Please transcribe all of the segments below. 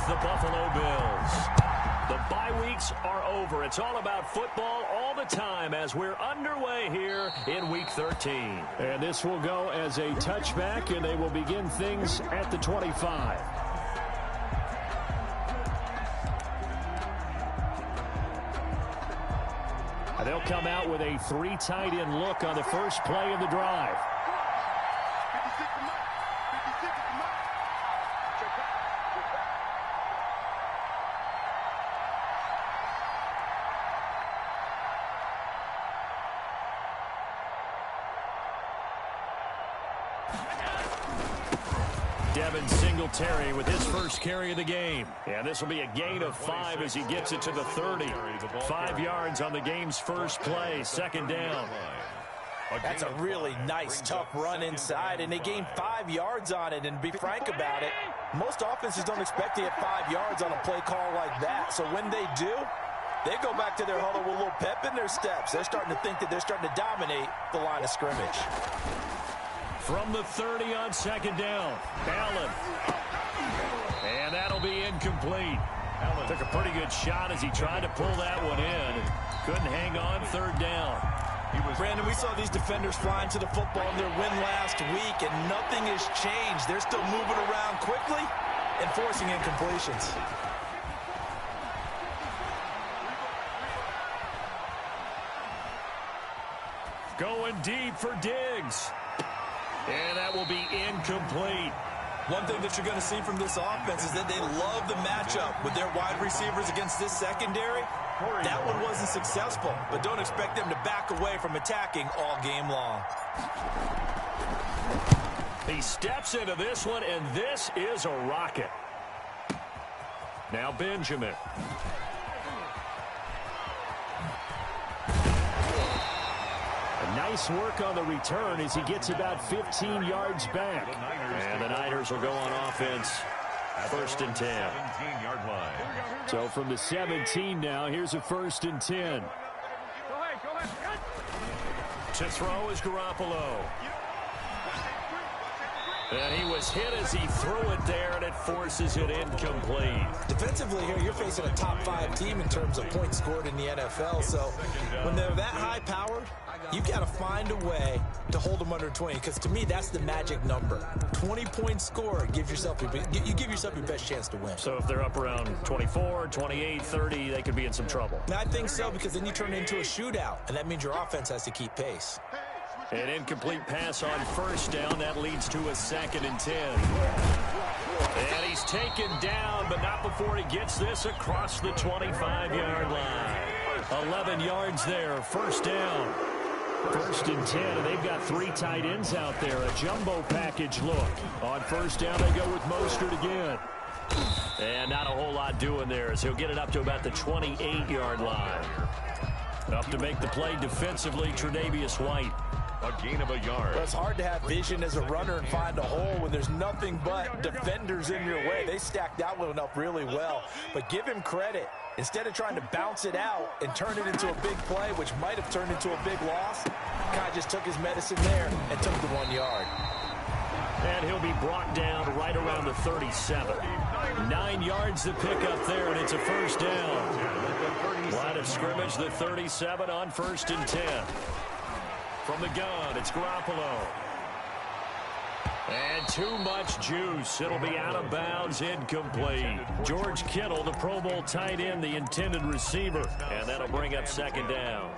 the Buffalo Bills. The bye weeks are over. It's all about football all the time as we're underway here in Week 13. And this will go as a touchback, and they will begin things at the 25. They'll come out with a 3 tight end look on the first play of the drive. Singletary with his first carry of the game. And this will be a gain of 5 as he gets it to the 30. 5 yards on the game's first play, second down. That's a really nice, tough run inside, and they gained 5 yards on it. And to be frank about it, most offenses don't expect to get 5 yards on a play call like that. So when they do, they go back to their huddle with a little pep in their steps. They're starting to think that they're starting to dominate the line of scrimmage. From the 30 on second down, Allen. And that'll be incomplete. Allen took a pretty good shot as he tried to pull that one in. Couldn't hang on, third down. Brandon, we saw these defenders flying to the football in their win last week, and nothing has changed. They're still moving around quickly and forcing incompletions. Going deep for Diggs. And that will be incomplete. One thing that you're going to see from this offense is that they love the matchup with their wide receivers against this secondary. That one wasn't successful, but don't expect them to back away from attacking all game long. He steps into this one, and this is a rocket. Now Benjamin. Nice work on the return as he gets about 15 yards back. And the Niners will go on offense. First and 10. So from the 17 now, here's a first and 10. To throw is Garoppolo. And he was hit as he threw it there, and it forces it incomplete. Defensively here, you're facing a top-5 team in terms of points scored in the NFL. So when they're that high-powered, you've got to find a way to hold them under 20, because to me, that's the magic number. 20 points scored gives yourself you give yourself your best chance to win. So if they're up around 24, 28, 30, they could be in some trouble. And I think so, because then you turn it into a shootout, and that means your offense has to keep pace. An incomplete pass on first down. That leads to a second and 10. And he's taken down, but not before he gets this across the 25-yard line. 11 yards there, first down. First and 10, and they've got 3 tight ends out there. A jumbo package look. On first down, they go with Mostert again. And not a whole lot doing there as he'll get it up to about the 28-yard line. Up to make the play defensively, Tre'Davious White. A gain of a yard. Well, it's hard to have vision as a runner and find a hole when there's nothing but defenders in your way. They stacked that one up really well. But give him credit. Instead of trying to bounce it out and turn it into a big play, which might have turned into a big loss, Kai just took his medicine there and took the 1 yard. And he'll be brought down right around the 37. 9 yards to pick up there, and it's a first down. Line of scrimmage, the 37 on first and 10. From the gun, it's Garoppolo. And too much juice. It'll be out of bounds, incomplete. George Kittle, the Pro Bowl tight end, the intended receiver. And that'll bring up second down.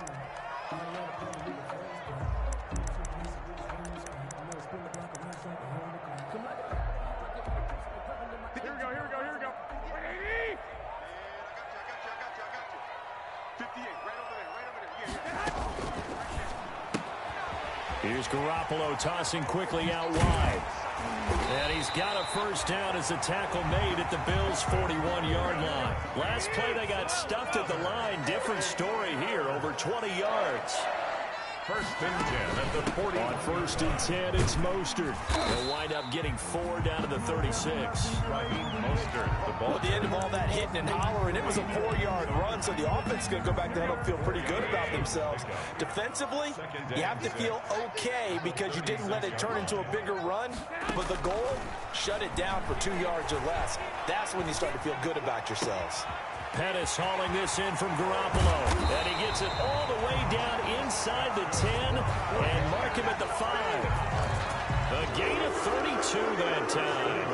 Here we go. 58, right over there. Here's Garoppolo tossing quickly out wide. And he's got a first down as the tackle made at the Bills' 41-yard line. Last play, they got stuffed at the line. Different story here, over 20 yards. First and 10 at the 40. On first and 10, it's Mostert. They'll wind up getting 4 down to the 36. Mostert, the ball. Well, at the end of all that hitting and hollering, it was a 4-yard run, so the offense is going to go back there and feel pretty good about themselves. Defensively, you have to feel okay because you didn't let it turn into a bigger run, but the goal, shut it down for 2 yards or less. That's when you start to feel good about yourselves. Pettis hauling this in from Garoppolo. And he gets it all the way down inside the 10 and mark him at the 5. A gain of 32 that time.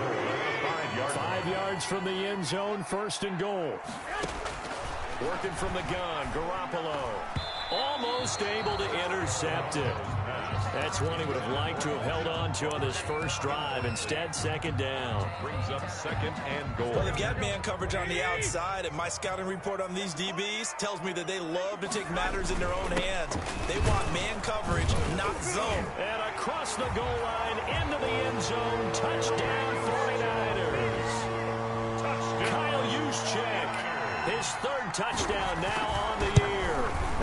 5 yards from the end zone, first and goal. Working from the gun, Garoppolo. Almost able to intercept it. That's one he would have liked to have held on to on this first drive. Instead, second down. Brings up second and goal. Well, they've got man coverage on the outside, and my scouting report on these DBs tells me that they love to take matters in their own hands. They want man coverage, not zone. And across the goal line, into the end zone, touchdown 49ers. Touchdown. Kyle Juszczyk, his third touchdown now on the year.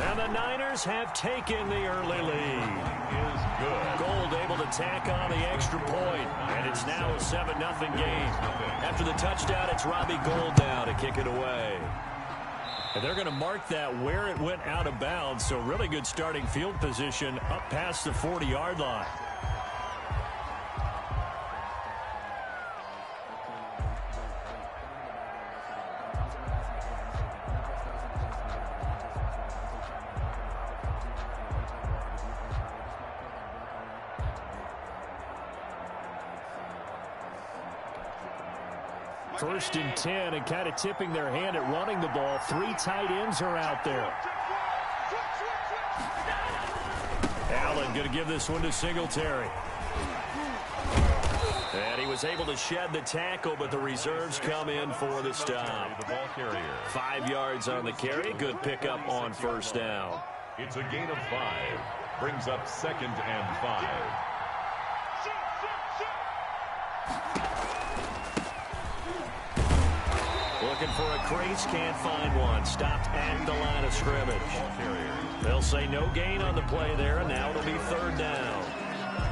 And the Niners have taken the early lead. Is good. Gold able to tack on the extra point, and it's now a 7-0 game. After the touchdown, it's Robbie Gould now to kick it away. And they're going to mark that where it went out of bounds, so really good starting field position up past the 40-yard line. First and 10, and kind of tipping their hand at running the ball. 3 tight ends are out there. Allen going to give this one to Singletary. And he was able to shed the tackle, but the reserves come in for the stop. The ball carrier. 5 yards on the carry. Good pickup on first down. It's a gain of 5. Brings up second and 5. Looking for a crease, can't find one. Stopped at the line of scrimmage. They'll say no gain on the play there, and now it'll be third down.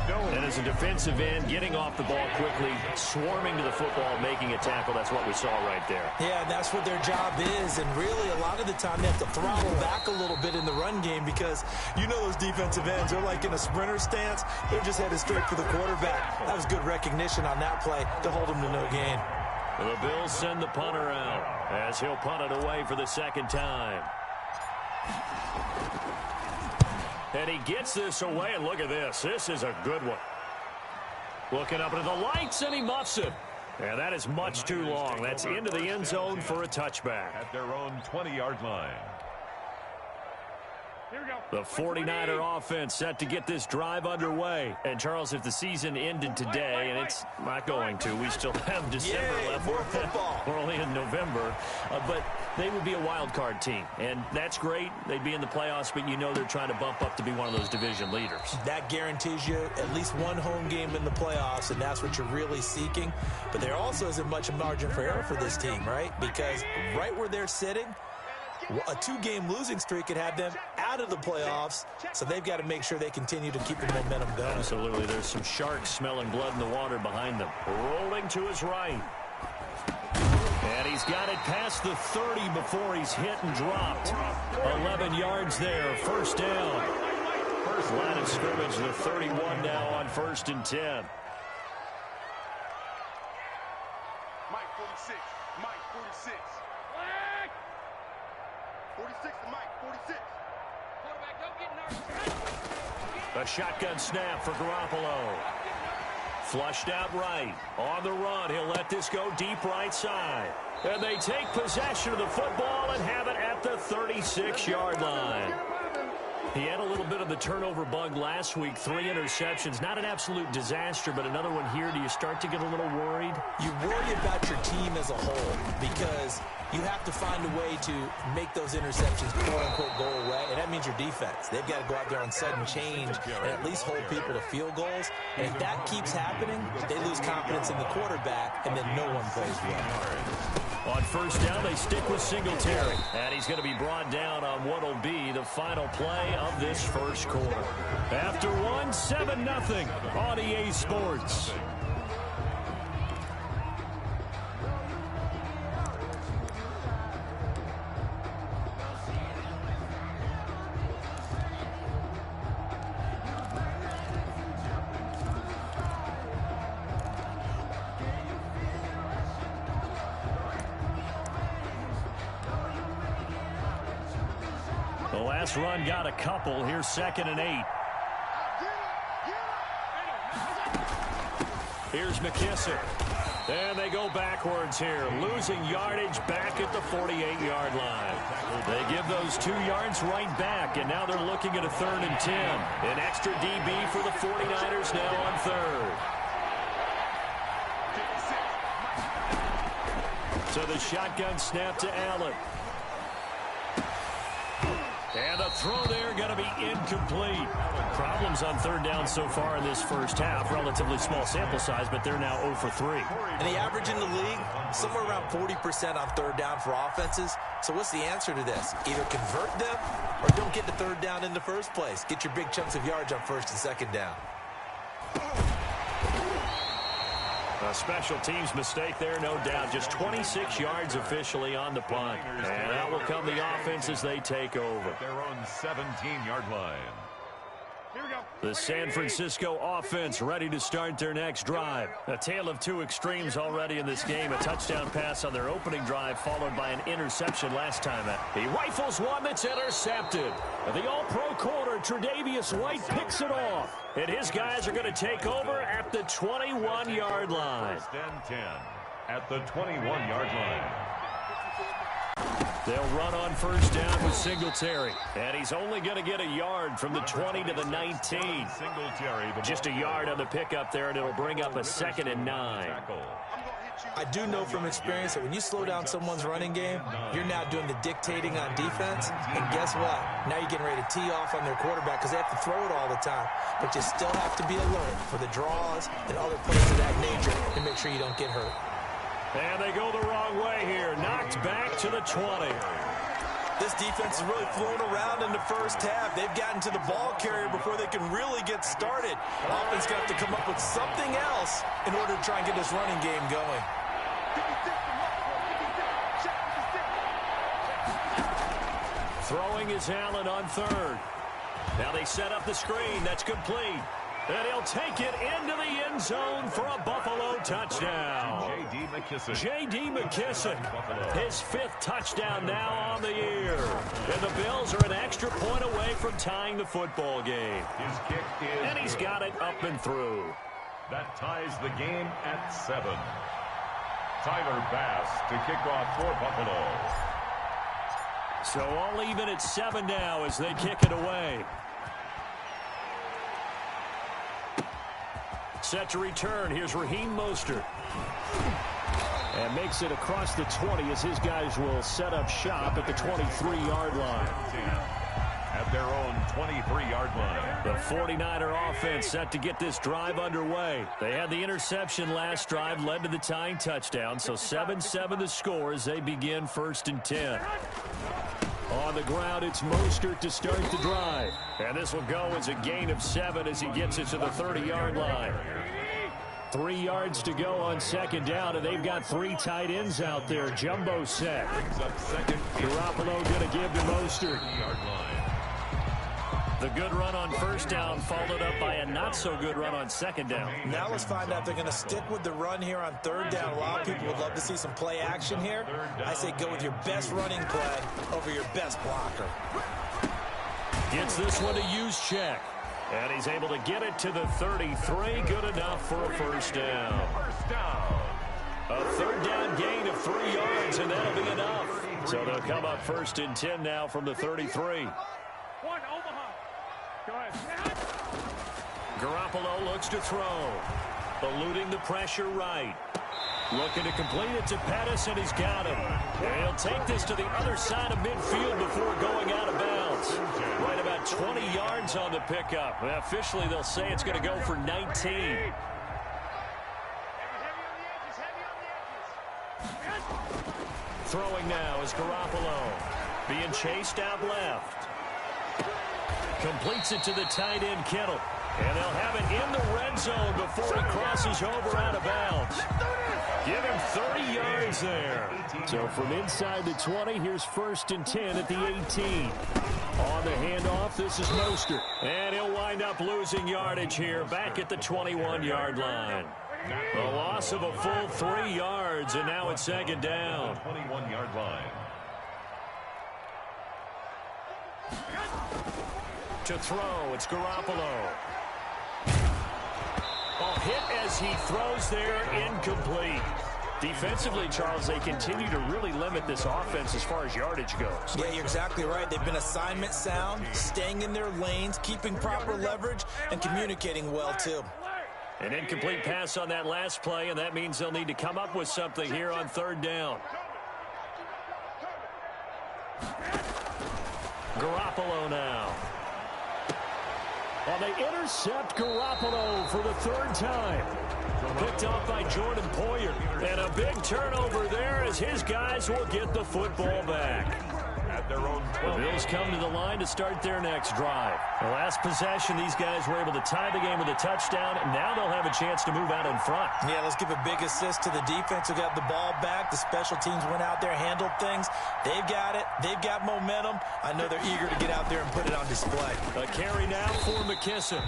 And as a defensive end, getting off the ball quickly, swarming to the football, making a tackle, that's what we saw right there. Yeah, and that's what their job is, and really a lot of the time they have to throttle back a little bit in the run game because you know those defensive ends, they're like in a sprinter stance, they're just headed straight for the quarterback. That was good recognition on that play to hold them to no gain. The Bills send the punter out as he'll punt it away for the second time. And he gets this away, and look at this. This is a good one. Looking up into the lights, and he muffs it. And that is much too long. That's into the end zone for a touchback. At their own 20-yard line. The 49er offense set to get this drive underway. And, Charles, if the season ended today, and it's not going to, we still have December left. We're only in November. But they would be a wild card team. And that's great. They'd be in the playoffs, but you know they're trying to bump up to be one of those division leaders. That guarantees you at least one home game in the playoffs, and that's what you're really seeking. But there also isn't much margin for error for this team, right? Because right where they're sitting, a 2-game losing streak could have them out of the playoffs, so they've got to make sure they continue to keep the momentum going. Absolutely. There's some sharks smelling blood in the water behind them. Rolling to his right. And he's got it past the 30 before he's hit and dropped. 11 yards there, first down. First line of scrimmage, the 31 now on 1st and 10. Mike 46. Mike 46. 46 to Mike, 46. Quarterback, don't get nervous. A shotgun snap for Garoppolo. Flushed out right. On the run, he'll let this go deep right side. And they take possession of the football and have it at the 36-yard line. He had a little bit of the turnover bug last week. 3 interceptions. Not an absolute disaster, but another one here. Do you start to get a little worried? You worry about your team as a whole because you have to find a way to make those interceptions quote-unquote go away, and that means your defense. They've got to go out there on sudden change and at least hold people to field goals. And if that keeps happening, they lose confidence in the quarterback, and then no one plays well. On first down, they stick with Singletary. And he's going to be brought down on what will be the final play of this first quarter. After one, 7-0 on EA Sports. The last run got a couple. Here's 2nd and 8. Here's McKissick. And they go backwards here, losing yardage back at the 48-yard line. They give those 2 yards right back, and now they're looking at a 3rd and 10. An extra DB for the 49ers now on 3rd. So the shotgun snap to Allen. And the throw there going to be incomplete. Problems on 3rd down so far in this first half. Relatively small sample size, but they're now 0 for 3. And the average in the league, somewhere around 40% on 3rd down for offenses. So what's the answer to this? Either convert them or don't get to 3rd down in the first place. Get your big chunks of yards on 1st and 2nd down. A special teams mistake there, no doubt. Just 26 yards officially on the punt. And out will come the offense as they take over. Their own 17-yard line. Here we go. The San Francisco offense ready to start their next drive. A tale of 2 extremes already in this game. A touchdown pass on their opening drive, followed by an interception last time. He rifles one that's intercepted. The all-pro corner, Tre'Davious White, picks it off. And his guys are going to take over at the 21-yard line. 1st and 10 at the 21-yard line. They'll run on 1st down with Singletary. And he's only going to get a yard from the 20 to the 19. Just a yard on the pickup there, and it'll bring up a 2nd and 9. I do know from experience that when you slow down someone's running game, you're now doing the dictating on defense. And guess what? Now you're getting ready to tee off on their quarterback because they have to throw it all the time. But you still have to be alert for the draws and other plays of that nature to make sure you don't get hurt. And they go the wrong way here. Knocked back to the 20. This defense is really flown around in the first half. They've gotten to the ball carrier before they can really get started. Offense got to come up with something else in order to try and get this running game going. Throwing is Allen on 3rd. Now they set up the screen. That's complete. And he'll take it into the end zone for a Buffalo touchdown. J.D. McKissick. J.D. McKissick, his 5th touchdown now on the year. And the Bills are an extra point away from tying the football game. His kick is And he's got it up and through. That ties the game at 7. Tyler Bass to kick off for Buffalo. So all even at 7 now as they kick it away. Set to return. Here's Raheem Mostert. And makes it across the 20 as his guys will set up shop at the 23-yard line. At their own 23-yard line. The 49er offense set to get this drive underway. They had the interception last drive, led to the tying touchdown. So 7-7 the score as they begin 1st and 10. On the ground, it's Mostert to start the drive. And this will go as a gain of 7 as he gets it to the 30-yard line. 3 yards to go on 2nd down, and they've got 3 tight ends out there. Jumbo set. Garoppolo going to give to Mostert. The good run on 1st down followed up by a not-so-good run on 2nd down. Now let's find out if they're going to stick with the run here on 3rd down. A lot of people would love to see some play action here. I say go with your best running play over your best blocker. Gets this one to Juszczyk. And he's able to get it to the 33. Good enough for a 1st down. A 3rd down gain of 3 yards, and that'll be enough. So they'll come up 1st and 10 now from the 33. One, Omaha. Go ahead. Garoppolo looks to throw. Eluding the pressure right. Looking to complete it to Pettis, and he's got him. And he'll take this to the other side of midfield before going out of bounds. Right about 20 yards on the pickup. And officially, they'll say it's going to go for 19. Throwing now is Garoppolo. Being chased out left. Completes it to the tight end, Kittle. And they'll have it in the red zone before he crosses over out of bounds. Give him 30 yards there. So from inside the 20, here's 1st and 10 at the 18. On the handoff, this is Mostert. And he'll wind up losing yardage here back at the 21-yard line. A loss of a full 3 yards, and now it's 2nd down. 21-yard line. To throw, it's Garoppolo. Oh, hit as he throws there, incomplete. Defensively, Charles, they continue to really limit this offense as far as yardage goes. Yeah, you're exactly right. They've been assignment sound, staying in their lanes, keeping proper leverage, and communicating well, too. An incomplete pass on that last play, and that means they'll need to come up with something here on third down. Garoppolo now. Well, they intercept Garoppolo for the third time. Picked off by Jordan Poyer. And a big turnover there as his guys will get the football back. The Bills come to the line to start their next drive. The last possession, these guys were able to tie the game with a touchdown, and now they'll have a chance to move out in front. Yeah, let's give a big assist to the defense who got the ball back. The special teams went out there, handled things. They've got it. They've got momentum. I know they're eager to get out there and put it on display. A carry now for McKisson.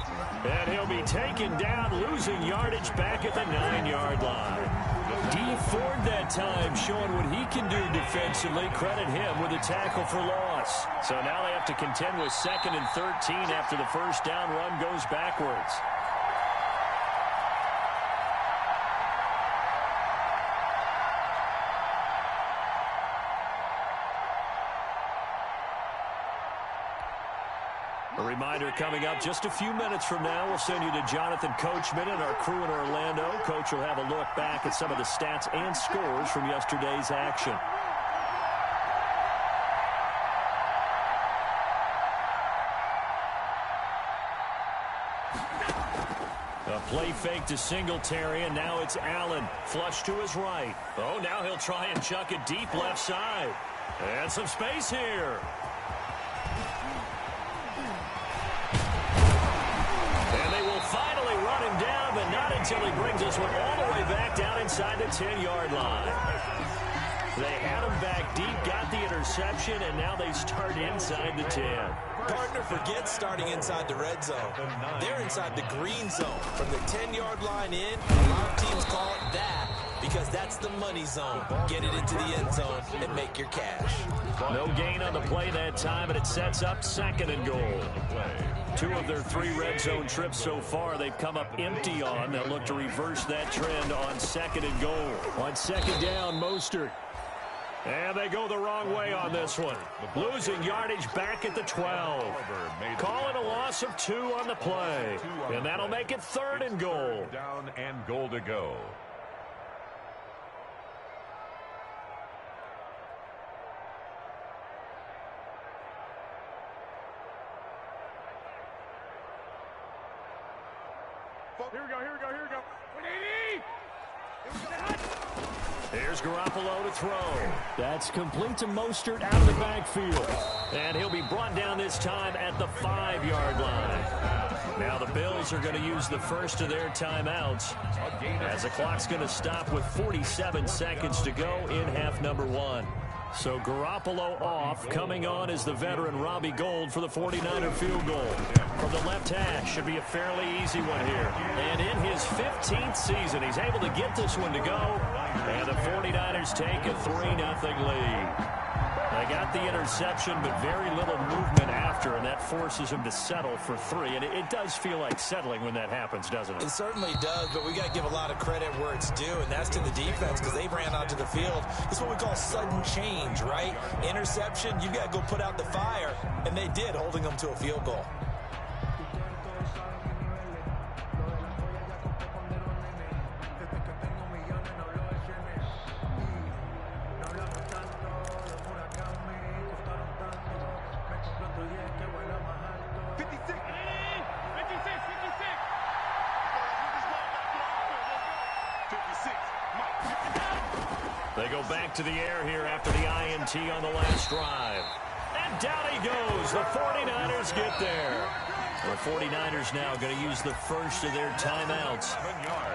And he'll be taken down, losing yardage back at the 9-yard line. Dee Ford that time showing what he can do defensively. Credit him with a tackle for loss. So now they have to contend with 2nd and 13 after the first down run goes backwards. A reminder coming up just a few minutes from now, we'll send you to Jonathan Coachman and our crew in Orlando. Coach will have a look back at some of the stats and scores from yesterday's action. A play fake to Singletary, and now it's Allen. Flush to his right. Oh, now he'll try and chuck it deep left side. And some space here. Finally run him down, but not until he brings this one all the way back down inside the 10-yard line. They had him back deep, got the interception, and now they start inside the 10. Partner forgets starting inside the red zone. They're inside the green zone. From the 10-yard line in, a lot of teams call it that because that's the money zone. Get it into the end zone and make your cash. No gain on the play that time, and it sets up 2nd and goal. 2 of their 3 red zone trips so far, they've come up empty on. They'll look to reverse that trend on 2nd and goal. On 2nd down, Mostert. And they go the wrong way on this one. Losing yardage back at the 12. Calling a loss of 2 on the play. And that'll make it 3rd and goal. Down and goal to go. Here we go. Here's Garoppolo to throw. That's complete to Mostert out of the backfield. And he'll be brought down this time at the 5-yard line. Now the Bills are going to use the first of their timeouts as the clock's going to stop with 47 seconds to go in half number 1. So Garoppolo off. Coming on is the veteran Robbie Gould for the 49er field goal. From the left hash, should be a fairly easy one here. And in his 15th season, he's able to get this one to go. And the 49ers take a 3-0 lead. They got the interception, but very little movement after, and that forces him to settle for 3. And it does feel like settling when that happens, doesn't it? It certainly does, but we got to give a lot of credit where it's due, and that's to the defense because they ran onto the field. It's what we call sudden change, right? Interception, you got to go put out the fire, and they did, holding them to a field goal. They go back to the air here after the INT on the last drive. And down he goes. The 49ers get there. The 49ers now going to use the first of their timeouts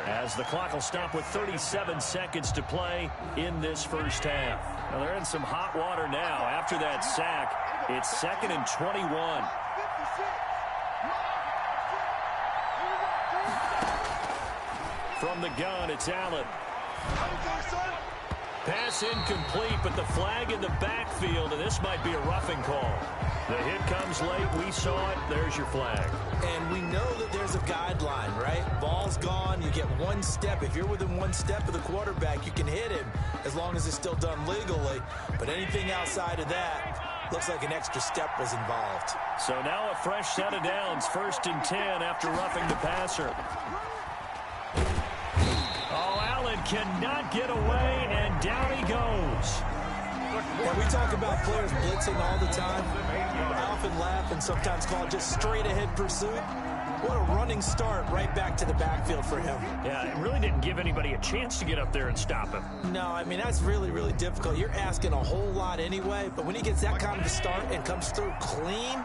as the clock will stop with 37 seconds to play in this first half. Now they're in some hot water now. After that sack, it's 2nd and 21. From the gun, it's Allen. Pass incomplete, but the flag in the backfield, and this might be a roughing call. The hit comes late. We saw it. There's your flag. And we know that there's a guideline, right? Ball's gone. You get one step. If you're within one step of the quarterback, you can hit him as long as it's still done legally. But anything outside of that, looks like an extra step was involved. So now a fresh set of downs. 1st and 10 after roughing the passer. Oh, Allen cannot get away, and down he goes. When we talk about players blitzing all the time, I often laugh and sometimes call it just straight-ahead pursuit. What a running start right back to the backfield for him. Yeah, it really didn't give anybody a chance to get up there and stop him. No, I mean, that's really, really difficult. You're asking a whole lot anyway, but when he gets that kind of a start and comes through clean,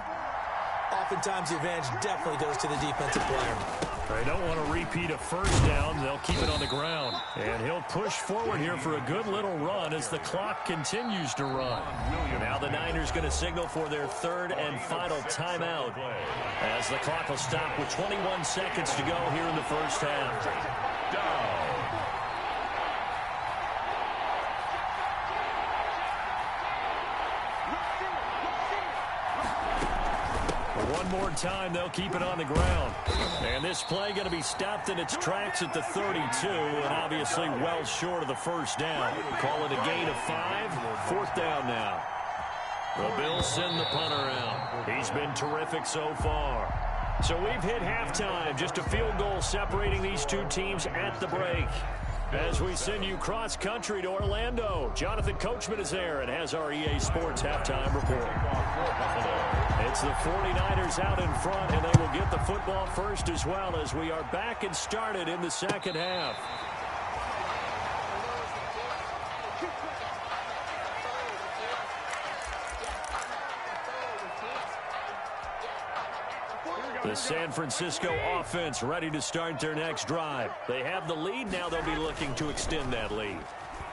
oftentimes the advantage definitely goes to the defensive player. They don't want to repeat a first down. They'll keep it on the ground. And he'll push forward here for a good little run as the clock continues to run. Now the Niners going to signal for their 3rd and final timeout as the clock will stop with 21 seconds to go here in the first half. Down. One more time, they'll keep it on the ground. And this play going to be stopped in its tracks at the 32, and obviously well short of the first down. Call it a gain of 5. 4th down now. The Bills send the punter out. He's been terrific so far. So we've hit halftime. Just a field goal separating these two teams at the break. As we send you cross-country to Orlando, Jonathan Coachman is there and has our EA Sports halftime report. It's the 49ers out in front, and they will get the football first as well as we are back and started in the second half. The San Francisco offense ready to start their next drive. They have the lead. Now they'll be looking to extend that lead.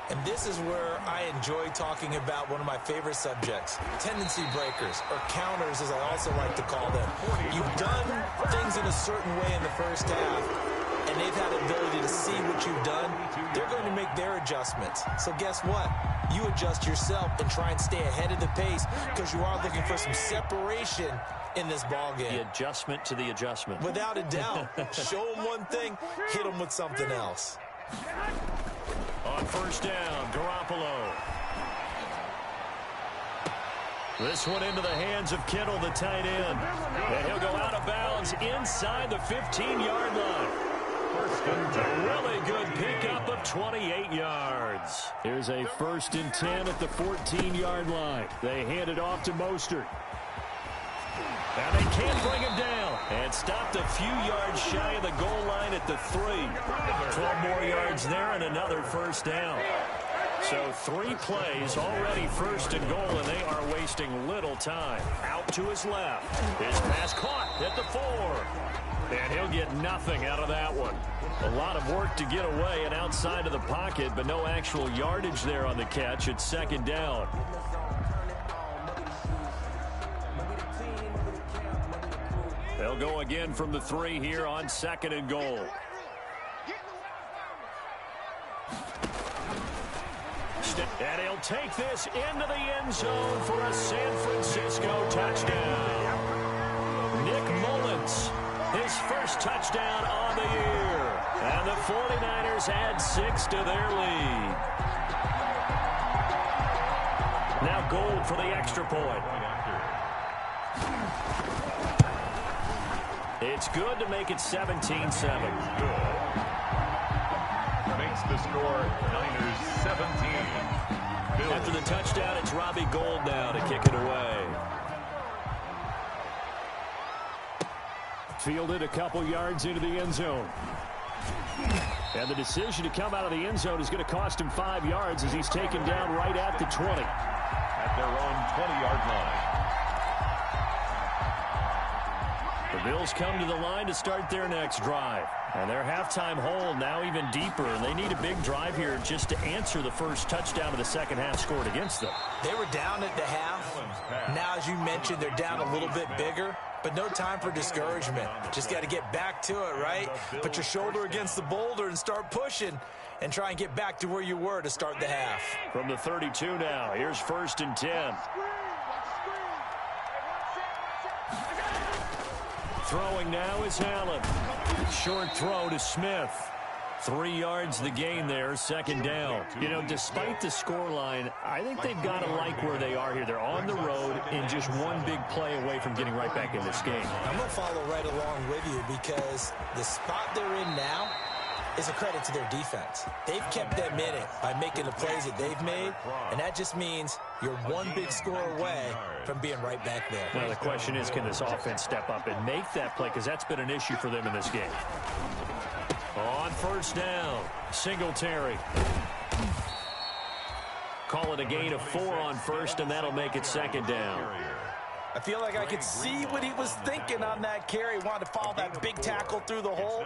And this is where I enjoy talking about one of my favorite subjects, tendency breakers, or counters as I also like to call them. You've done things in a certain way in the first half, and they've had the ability to see what you've done. They're going to make their adjustments. So guess what? You adjust yourself and try and stay ahead of the pace because you are looking for some separation in this ball game. The adjustment to the adjustment. Without a doubt. Show them one thing, hit them with something else. On first down, Garoppolo. This one into the hands of Kittle, the tight end. And he'll go out of bounds inside the 15-yard line. A really good pickup of 28 yards. Here's a 1st and 10 at the 14-yard line. They hand it off to Mostert. Now they can't bring him down. And stopped a few yards shy of the goal line at the 3. 12 more yards there and another first down. So 3 plays, already 1st and goal, and they are wasting little time. Out to his left. His pass caught at the 4. And he'll get nothing out of that one. A lot of work to get away and outside of the pocket, but no actual yardage there on the catch. It's 2nd down. They'll go again from the 3 here on 2nd and goal. And he'll take this into the end zone for a San Francisco touchdown. Nick Mullins, his first touchdown on the year. And the 49ers add 6 to their lead. Now Gold for the extra point. It's good to make it 17-7. Makes the score Niners 17. Bills. After the touchdown, it's Robbie Gould now to kick it away. Fielded a couple yards into the end zone. And the decision to come out of the end zone is going to cost him 5 yards as he's taken down right at the 20. At their own 20-yard line. The Bills come to the line to start their next drive. And their halftime hole now even deeper, and they need a big drive here just to answer the first touchdown of the second half scored against them. They were down at the half. Now, as you mentioned, they're down a little bit bigger, but no time for discouragement. Just got to get back to it, right? Put your shoulder against the boulder and start pushing and try and get back to where you were to start the half. From the 32 now, here's 1st and 10. Throwing now is Allen. Short throw to Smith. 3 yards the gain there, 2nd down. You know, despite the scoreline, I think they've got to like where they are here. They're on the road and just one big play away from getting right back in this game. I'm going to follow right along with you because the spot they're in now is a credit to their defense. They've kept them in it by making the plays that they've made, and that just means you're one big score away from being right back there. Well, the question is, can this offense step up and make that play? Because that's been an issue for them in this game. On 1st down, Singletary. Call it a gain of 4 on 1st, and that'll make it 2nd down. I feel like I could see what he was thinking on that carry. Wanted to follow that big tackle through the hole.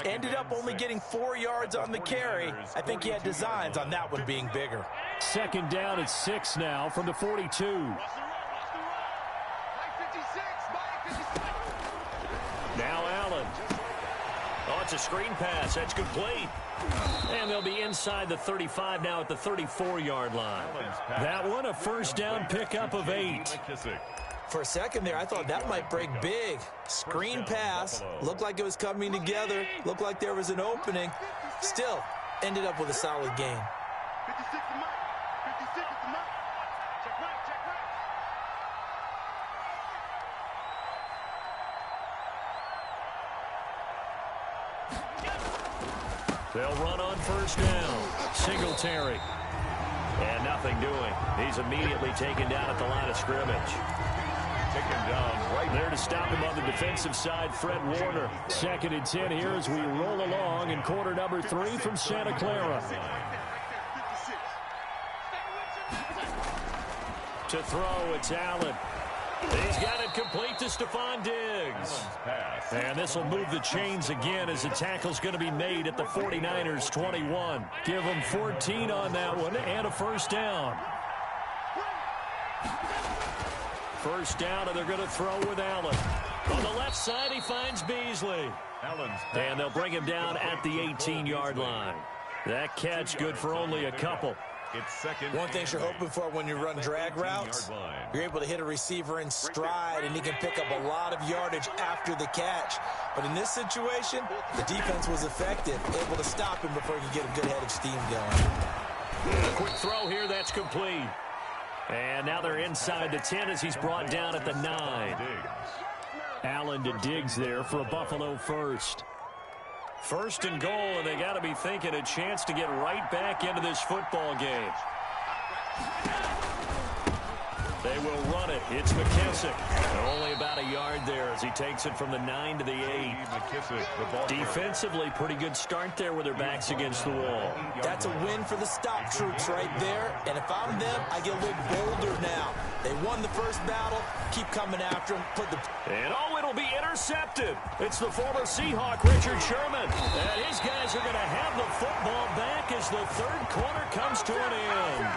Ended up only getting 4 yards on the carry. I think he had designs on that one being bigger. 2nd down at 6 now from the 42. Now Allen. Oh, it's a screen pass. That's complete. And they'll be inside the 35 now at the 34-yard line. That one a 1st down pickup of 8. For a second there, I thought that might break big. Screen pass. Looked like it was coming together. Looked like there was an opening. Still, ended up with a solid gain. 56 to Mike. 56 to Mike. Check right, check right. They'll run on 1st down. Singletary. And nothing doing. He's immediately taken down at the line of scrimmage. Taken down right there to stop him on the defensive side, Fred Warner. 2nd and 10 here as we roll along in quarter number 3 from Santa Clara. To throw, it's Allen. He's got it complete to Stephon Diggs. And this will move the chains again as the tackle's going to be made at the 49ers 21. Give them 14 on that one and a 1st down. 1st down, and they're going to throw with Allen. On the left side, he finds Beasley. And they'll bring him down at the 18-yard line. That catch good for only a couple. One thing you're hoping for when you run drag routes, you're able to hit a receiver in stride, and he can pick up a lot of yardage after the catch. But in this situation, the defense was effective, able to stop him before he could get a good head of steam going. A quick throw here, that's complete. And now they're inside the 10 as he's brought down at the 9. Allen to Diggs there for a Buffalo 1st. 1st and goal, and they got to be thinking a chance to get right back into this football game. They will run it. It's McKissick. Only about a yard there as he takes it from the 9 to the 8. Defensively, pretty good start there with their backs against the wall. That's a win for the stop troops right there. And if I'm them, I get a little bolder now. They won the first battle. Keep coming after them. And oh, it'll be intercepted. It's the former Seahawk, Richard Sherman. And his guys are going to have the football back as the 3rd quarter comes to an end.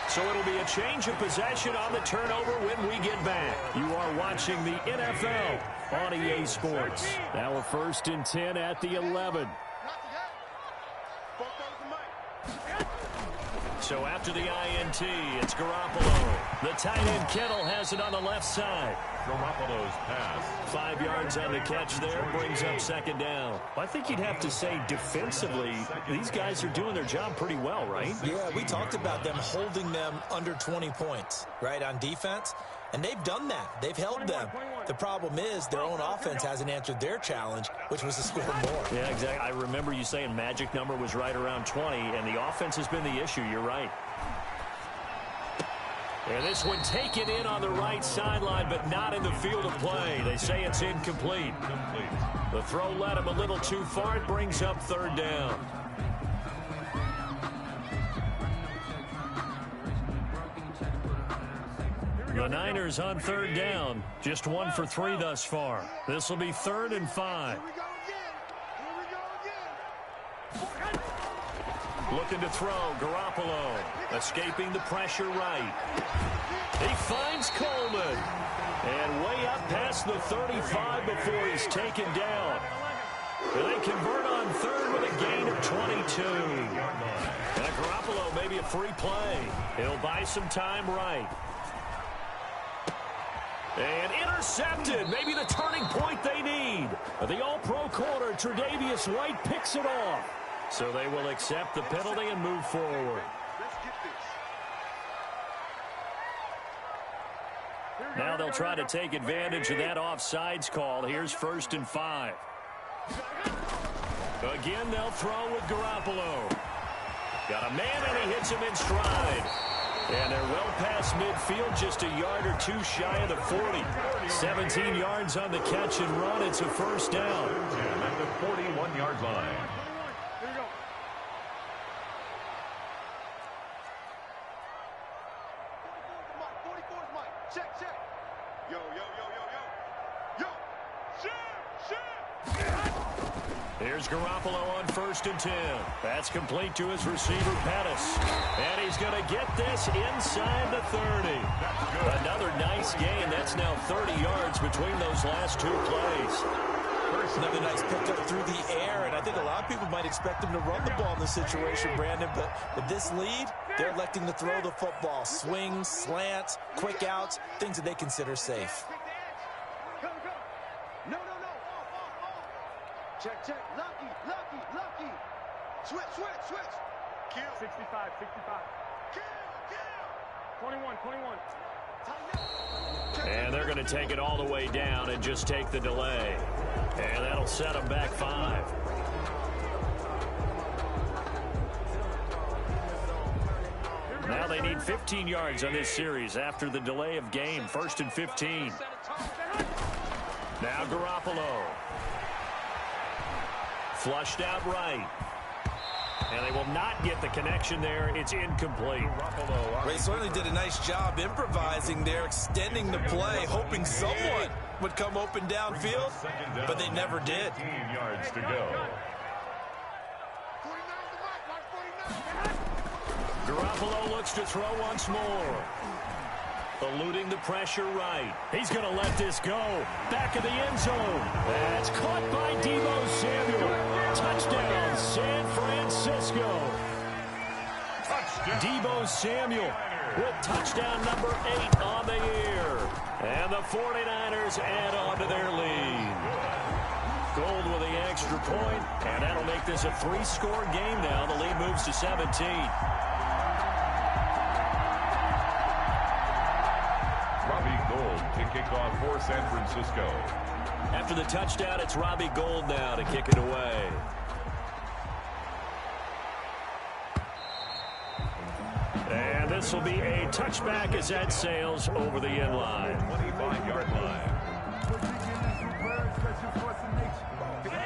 So it'll be a change of possession on the turnover when we get back. You are watching the NFL on EA Sports. Now a 1st and 10 at the 11. So after the INT, it's Garoppolo. The tight end Kittle has it on the left side. Garoppolo's pass. 5 yards on the catch there, brings up 2nd down. I think you'd have to say defensively, these guys are doing their job pretty well, right? Yeah, we talked about them holding them under 20 points, right, on defense. And they've done that. They've held them. The problem is their own offense hasn't answered their challenge, which was to score more. Yeah, exactly. I remember you saying magic number was right around 20, and the offense has been the issue. You're right. And this one taken in on the right sideline, but not in the field of play. They say it's incomplete. The throw led him a little too far. It brings up 3rd down. The Niners on third down. Just 1 for 3 thus far. This will be 3rd and 5. Looking to throw. Garoppolo escaping the pressure right. He finds Coleman. And way up past the 35 before he's taken down. And they convert on 3rd with a gain of 22. And Garoppolo maybe a free play. He'll buy some time right. And intercepted. Maybe the turning point they need. But the all-pro corner, Tre'Davious White, picks it off. So they will accept the penalty and move forward. Now they'll try to take advantage of that offsides call. Here's 1st and 5. Again, they'll throw with Garoppolo. Got a man, and he hits him in stride. And they're well past midfield, just a yard or 2 shy of the 40. 17 yards on the catch and run. It's a 1st down. At the 41-yard line. Check, check. Yo, yo, yo, yo, yo. Yo. Here's Garoppolo on 1st and 10. That's complete to his receiver, Pettis. And he's going to get this inside the 30. Another nice gain. That's now 30 yards between those last 2 plays. Another nice pickup through the air, and I think a lot of people might expect him to run the ball in this situation, Brandon, but with this lead, they're electing to throw the football. Swings, slants, quick outs, things that they consider safe. Go, go. No, no, no. Off. Check, check. Lucky. Switch. Kill. 65. Kill. 21. And they're going to take it all the way down and just take the delay. And that'll set them back 5. Now they need 15 yards on this series after the delay of game. 1st and 15. Now Garoppolo. Flushed out right. And they will not get the connection there. It's incomplete. They certainly did a nice job improvising there, extending the play, hoping someone would come open downfield, but they never did. 15 yards to go. Garoppolo looks to throw once more. Eluding the pressure right. He's going to let this go. Back of the end zone. That's caught by Deebo Samuel. Touchdown, San Francisco. Touchdown. Deebo Samuel with touchdown number 8 on the year. And the 49ers add on to their lead. Gold with the extra point, and that'll make this a 3-score game now. The lead moves to 17. To kick off for San Francisco. After the touchdown, it's Robbie Gould now to kick it away. And this will be a touchback as that sails over the end line. 25-yard line.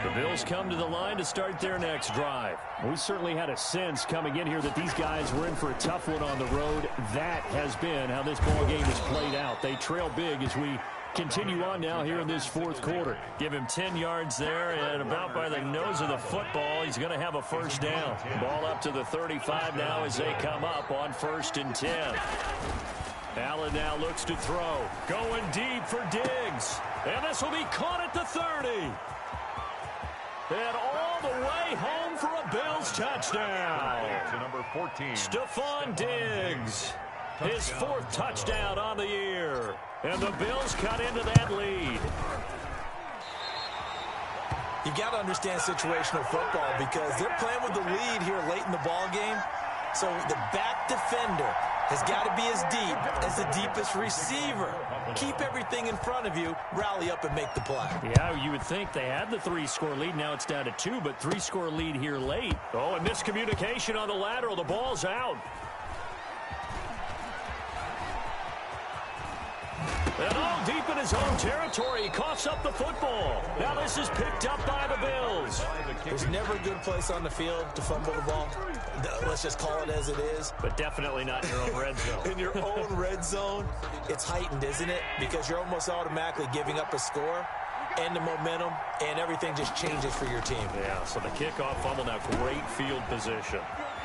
The Bills come to the line to start their next drive. We certainly had a sense coming in here that these guys were in for a tough one on the road. That has been how this ball game has played out. They trail big as we continue on now here in this 4th quarter. Give him 10 yards there, and about by the nose of the football, he's going to have a 1st down. Ball up to the 35 now as they come up on 1st and 10. Allen now looks to throw. Going deep for Diggs. And this will be caught at the 30. And all the way home for a Bills touchdown. To number 14. Stephon Diggs. His 4th touchdown on the year. And the Bills cut into that lead. You got to understand situational football because they're playing with the lead here late in the ball game. So the back defender has got to be as deep as the deepest receiver. Keep everything in front of you, rally up and make the play. Yeah, you would think they had the 3-score lead. Now it's down to 2, but 3-score lead here late. Oh, and miscommunication on the lateral. The ball's out. And all deep in his own territory, he coughs up the football. Now this is picked up by the Bills. There's never a good place on the field to fumble the ball. Let's just call it as it is. But definitely not in your own red zone. In your own red zone, it's heightened, isn't it? Because you're almost automatically giving up a score and the momentum, and everything just changes for your team. Yeah, so the kickoff fumble, now great field position.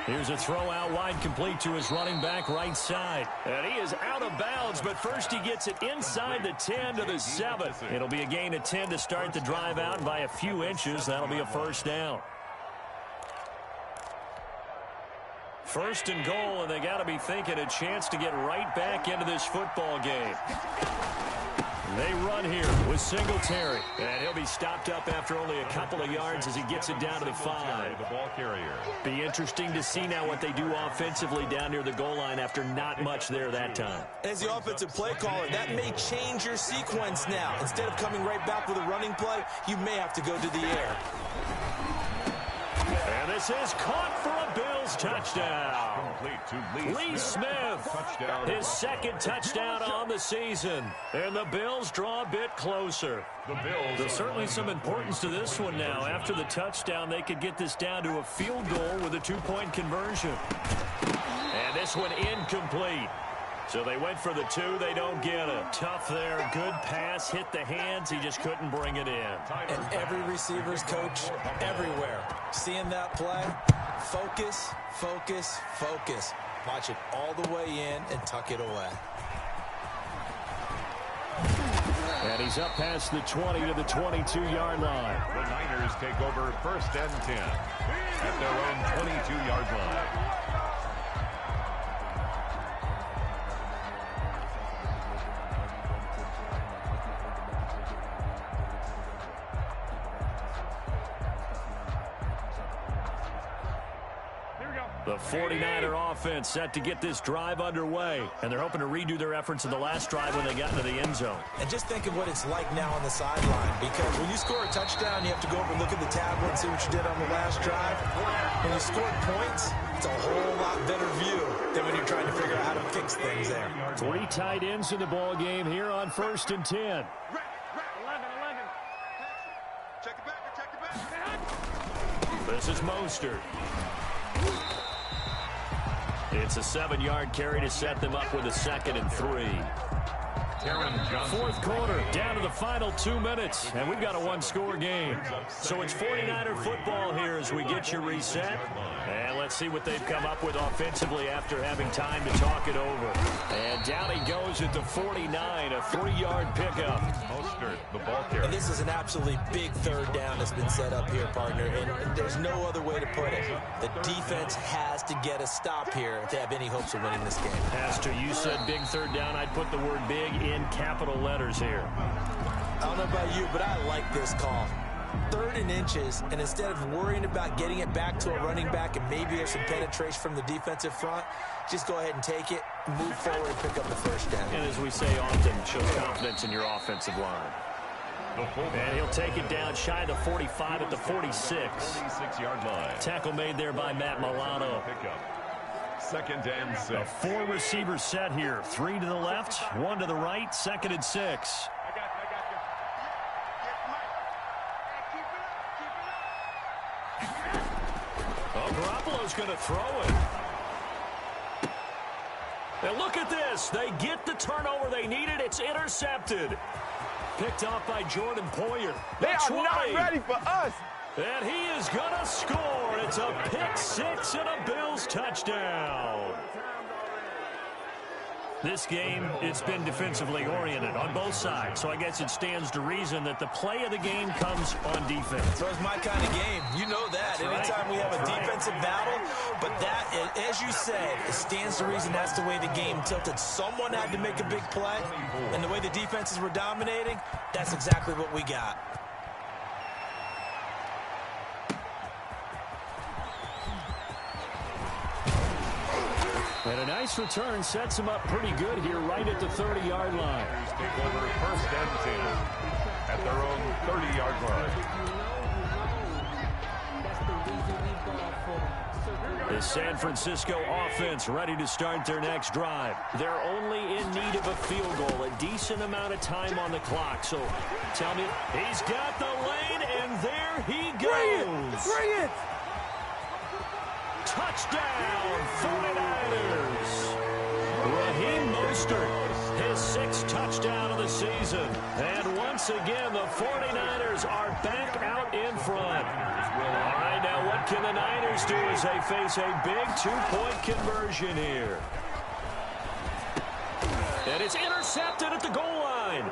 Here's a throw out wide, complete to his running back right side. And he is out of bounds, but first he gets it inside the 10 to the 7. It'll be a gain of 10 to start the drive out, and by a few inches, that'll be a first down. First and goal, and they got to be thinking a chance to get right back into this football game. They run here with Singletary. And he'll be stopped up after only a couple of yards as he gets it down to the 5. The ball carrier. Be interesting to see now what they do offensively down near the goal line after not much there that time. As the offensive play caller, that may change your sequence now. Instead of coming right back with a running play, you may have to go to the air. And this is caught for a Bills touchdown. Complete to Lee Smith, Touchdown. his second touchdown on the season. And the Bills draw a bit closer. The Bills. There's certainly some importance to this one now. After the touchdown, they could get this down to a field goal with a 2-point conversion. And this one incomplete. So they went for the 2. They don't get it. Tough there. Good pass. Hit the hands. He just couldn't bring it in. And every receiver's coach everywhere. Seeing that play, focus, focus, focus. Watch it all the way in and tuck it away. And he's up past the 20 to the 22-yard line. The Niners take over first and 10 at their own 22-yard line. The 49er offense set to get this drive underway. And they're hoping to redo their efforts in the last drive when they got into the end zone. And just think of what it's like now on the sideline. Because when you score a touchdown, you have to go over and look at the tablet and see what you did on the last drive. When you scored points, it's a whole lot better view than when you're trying to figure out how to fix things there. 3 tight ends in the ball game here on first and 10. 11. Check it back, check it back. This is Mostert. It's a 7-yard carry to set them up with a 2nd and 3. Fourth quarter, down to the final 2 minutes, and we've got a 1-score game. So it's 49er football here as we get you reset. And let's see what they've come up with offensively after having time to talk it over. And down he goes at the 49, a 3-yard pickup. Mostert, the ball carrier. And this is an absolutely big third down that's been set up here, partner. And there's no other way to put it. The defense has to get a stop here to have any hopes of winning this game. Pastor, you said big third down. I'd put the word big in capital letters here. I don't know about you, but I like this call. 3rd and inches, and instead of worrying about getting it back to a running back and maybe there's some penetration from the defensive front, just go ahead and take it, move forward, and pick up the first down. And as we say often, shows confidence in your offensive line. And he'll take it down shy of the 45 at the 46. 46-yard line. Tackle made there by Matt Milano. Pickup. 2nd and 6. A 4-receiver set here. 3 to the left, 1 to the right, 2nd and 6. I got you. Oh, Garoppolo's going to throw it. And look at this. They get the turnover they needed. It's intercepted. Picked off by Jordan Poyer. They are not ready for us. And he is going to score. It's a pick 6 and a Bills touchdown. This game, it's been defensively oriented on both sides. So I guess it stands to reason that the play of the game comes on defense. So it's my kind of game. You know that. That's Anytime right. we have a defensive battle, but that, as you said, it stands to reason that's the way the game tilted. Someone had to make a big play, and the way the defenses were dominating, that's exactly what we got. And a nice return sets him up pretty good here right at the 30-yard line. Take over first and 10 at their own 30-yard line. That's the reason we ball for. So The San Francisco offense ready to start their next drive. They're only in need of a field goal, a decent amount of time on the clock. So tell me, he's got the lane, and there he goes. Bring it! Touchdown, 49ers. Raheem Mostert, his 6th touchdown of the season. And once again, the 49ers are back out in front. All right, now what can the Niners do as they face a big 2-point conversion here? And it's intercepted at the goal line.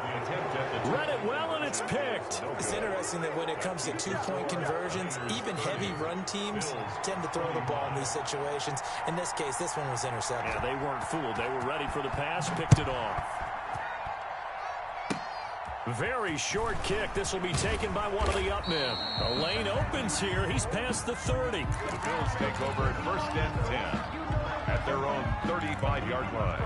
Read it well, and it's picked. It's interesting that when it comes to 2-point conversions, even heavy run teams tend to throw the ball in these situations. In this case, this one was intercepted. Yeah, they weren't fooled. They were ready for the pass, picked it off. Very short kick. This will be taken by one of the up men. The lane opens here. He's past the 30. The Bills take over at 1st and 10 at their own 35-yard line.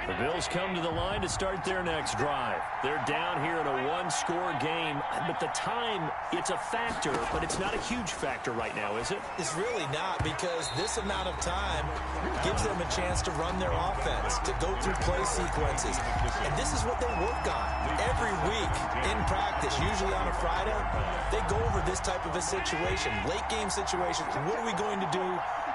The Bills come to the line to start their next drive. They're down here in a one-score game, but the time, it's a factor, but it's not a huge factor right now, is it? It's really not, because this amount of time gives them a chance to run their offense, to go through play sequences. And this is what they work on every week in practice, usually on a Friday. They go over this type of a situation, late-game situation. What are we going to do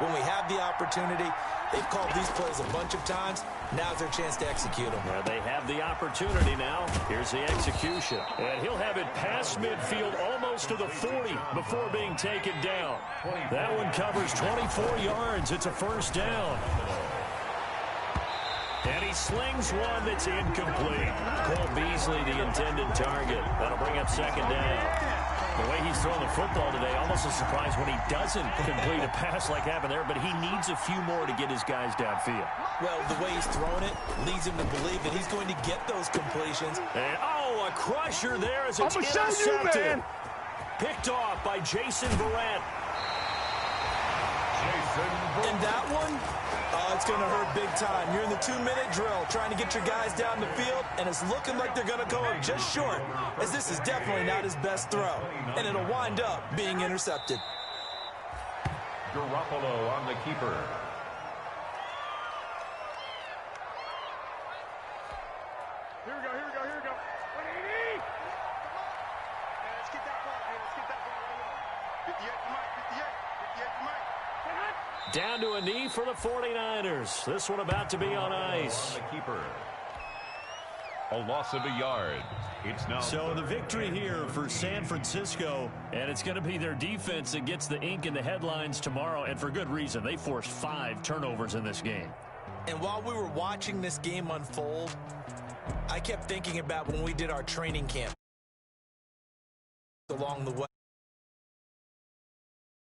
when we have the opportunity? They've called these plays a bunch of times. Now's their chance to execute them. Well, they have the opportunity now. Here's the execution. And he'll have it past midfield almost to the 40 before being taken down. That one covers 24 yards. It's a first down. And he slings one that's incomplete. Cole Beasley, the intended target. That'll bring up second down. The way he's throwing the football today, almost a surprise when he doesn't complete a pass like happened there, but he needs a few more to get his guys downfield. Well, the way he's throwing it leads him to believe that he's going to get those completions. And, oh, a crusher there as it's intercepted. Picked off by Jason Verrett. And that one, it's going to hurt big time. You're in the 2-minute drill trying to get your guys down the field, and it's looking like they're going to go up just short, as this is definitely not his best throw, and it'll wind up being intercepted. Garoppolo on the keeper. Here we go, here we go, here we go. 180! Let's get that ball, man. Let's get that ball right here. 58 to Mike, 58. 58 to Mike. Down to a knee for the 49ers. This one about to be on ice. On the keeper. A loss of a yard. It's now So the victory here for San Francisco, and it's going to be their defense that gets the ink in the headlines tomorrow, and for good reason. They forced 5 turnovers in this game. And while we were watching this game unfold, I kept thinking about when we did our training camp along the way.